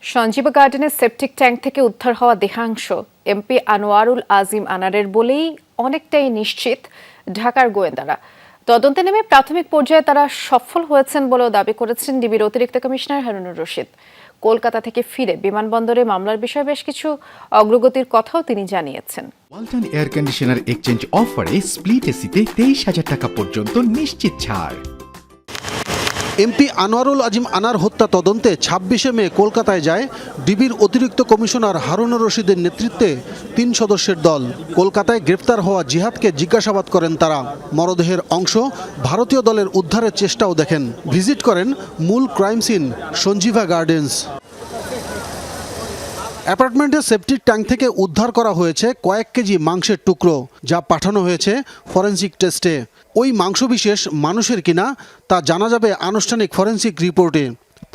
সঞ্জীবা গার্ডেনের septic tank থেকে উদ্ধার হওয়া দেহাংশ এমপি আনোয়ারুল আজিম আনারের বলেই অনেকটাই নিশ্চিত ঢাকার গোয়েন্দারা। তদন্তে নেমে প্রাথমিক পর্যায়ে তারা সফল হয়েছেন বলেও দাবি করেছেন ডিবির অতিরিক্ত কমিশনার হারুনুর রশিদ। কলকাতা থেকে ফিরে বিমানবন্দরে মামলার বিষয়ে বেশ কিছু অগ্রগতির কথাও তিনি জানিয়েছেন। ওয়ালটন এয়ার কন্ডিশনার এক্সচেঞ্জ অফারে স্প্লিট এসিতে 23,000 টাকা পর্যন্ত নিশ্চিত ছাড়। এমপি আনোয়ারুল আজিম আনার হত্যা তদন্তে 26শে মে কলকাতায় যায় ডিবির অতিরিক্ত কমিশনার হারুনুর রশিদের নেতৃত্বে 3 সদস্যের দল। কলকাতায় গ্রেফতার হওয়া জিহাদকে জিজ্ঞাসাবাদ করেন তারা। মরদেহের অংশ ভারতীয় দলের উদ্ধারের চেষ্টাও দেখেন। ভিজিট করেন মূল ক্রাইম সিন সঞ্জীবা গার্ডেন্স। অ্যাপার্টমেন্টের সেপটিক ট্যাঙ্ক থেকে উদ্ধার করা হয়েছে কয়েক কেজি মাংসের টুকরো, যা পাঠানো হয়েছে ফরেনসিক টেস্টে। ওই মাংসবিশেষ মানুষের কিনা তা জানা যাবে আনুষ্ঠানিক ফরেনসিক রিপোর্টে।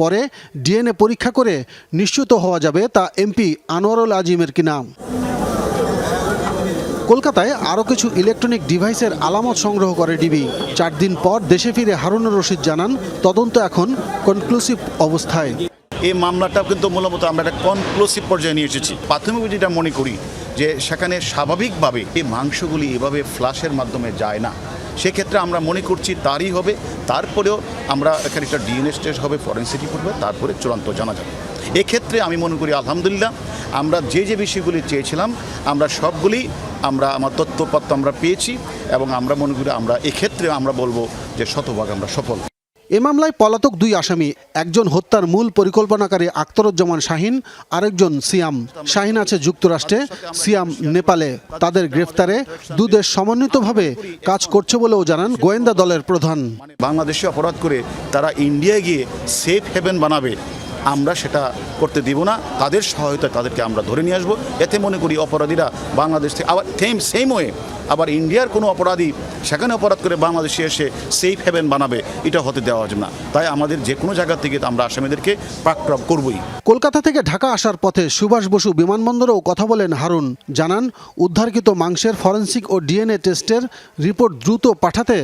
পরে ডিএনএ পরীক্ষা করে নিশ্চিত হওয়া যাবে তা এমপি আনোয়ারুল আজিমের কিনা। কলকাতায় আরও কিছু ইলেকট্রনিক ডিভাইসের আলামত সংগ্রহ করে ডিবি। 4 দিন পর দেশে ফিরে হারুনুর রশিদ জানান, তদন্ত এখন কনক্লুসিভ অবস্থায়। এই মামলাটা কিন্তু মূলত আমরা একটা কনক্লুসিভ পর্যায়ে নিয়ে এসেছি। প্রাথমিক যেটা মনে করি যে সেখানে স্বাভাবিকভাবে এই মাংসগুলি এভাবে ফ্লাশের মাধ্যমে যায় না, সেক্ষেত্রে আমরা মনে করছি তারই হবে। তারপরেও আমরা এখানে একটা ডিএনএ টেস্ট হবে, ফরেনসিক রিপোর্ট হবে, তারপরে চূড়ান্ত জানা যাবে। এক্ষেত্রে আমি মনে করি আলহামদুলিল্লাহ আমরা যে বিষয়গুলি চেয়েছিলাম আমরা সবগুলি আমার তথ্যপত্র আমরা পেয়েছি এবং আমরা মনে করি আমরা এক্ষেত্রে আমরা বলবো যে শতভাগ আমরা সফল। এ মামলায় পলাতক 2 আসামি, একজন হত্যার মূল পরিকল্পনাকারী আখতারুজ্জামান শাহিন, আরেকজন সিয়াম। শাহিন আছে যুক্তরাষ্ট্রে, সিয়াম নেপালে। তাদের গ্রেফতারে দুদেশ সমন্বিতভাবে কাজ করছে বলেও জানান গোয়েন্দা দলের প্রধান। বাংলাদেশে অপরাধ করে তারা ইন্ডিয়ায় গিয়ে সেফ হেভেন বানাবে, আমরা সেটা করতে দিব না। তাদের সহায়তায় তাদেরকে আমরা ধরে নিয়ে আসবো। এতে মনে করি অপরাধীরা বাংলাদেশ থেকে আবার সেম ওয়ে আবার ইন্ডিয়ার কোনো অপরাধী সেখানে অপরাধ করে বাংলাদেশে এসে সেফ হেভেন বানাবে, এটা হতে দেওয়া যাবে না। তাই আমাদের যে কোনো জায়গা থেকে আমরা আসামিদেরকে পাকড়াও করবই। কলকাতা থেকে ঢাকা আসার পথে সুভাষ বসু বিমানবন্দরেও কথা বলেন হারুন। জানান, উদ্ধারকৃত মাংসের ফরেনসিক ও ডিএনএ টেস্টের রিপোর্ট দ্রুত পাঠাতে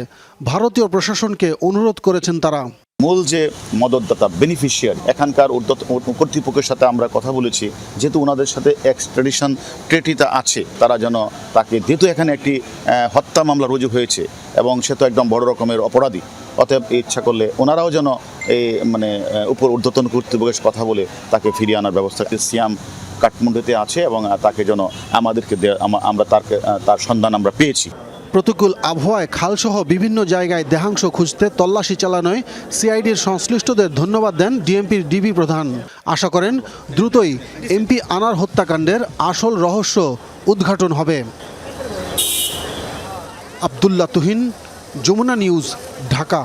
ভারতীয় প্রশাসনকে অনুরোধ করেছেন তারা। মূল যে মদতদাতা বেনিফিশিয়ারি এখানকার কর্তৃপক্ষের সাথে আমরা কথা বলেছি, যেহেতু ওনাদের সাথে এক্সট্রাডিশন ট্রিটিটা আছে, তারা যেন তাকে, যেহেতু এখানে একটি হত্যা মামলা রুজু হয়েছে এবং সে তো একদম বড় রকমের অপরাধী, অতএব ইচ্ছা করলে ওনারাও যেন এই উপর ঊর্ধ্বতন কর্তৃপক্ষের কথা বলে তাকে ফিরিয়ে আনার ব্যবস্থা। সিয়াম কাঠমান্ডুতে আছে এবং তাকে যেন আমাদেরকে আমরা তার সন্ধান আমরা পেয়েছি। প্রতিকূল আবহাওয়ায় খালসহ বিভিন্ন জায়গায় দেহাংশ খুঁজতে তল্লাশি চালানোয় সিআইডির সংশ্লিষ্টদের ধন্যবাদ দেন ডিএমপির ডিবি প্রধান। আশা করেন দ্রুতই এমপি আনার হত্যাকাণ্ডের আসল রহস্য উদ্ঘাটন হবে। আব্দুল্লাহ তুহিন, যমুনা নিউজ, ঢাকা।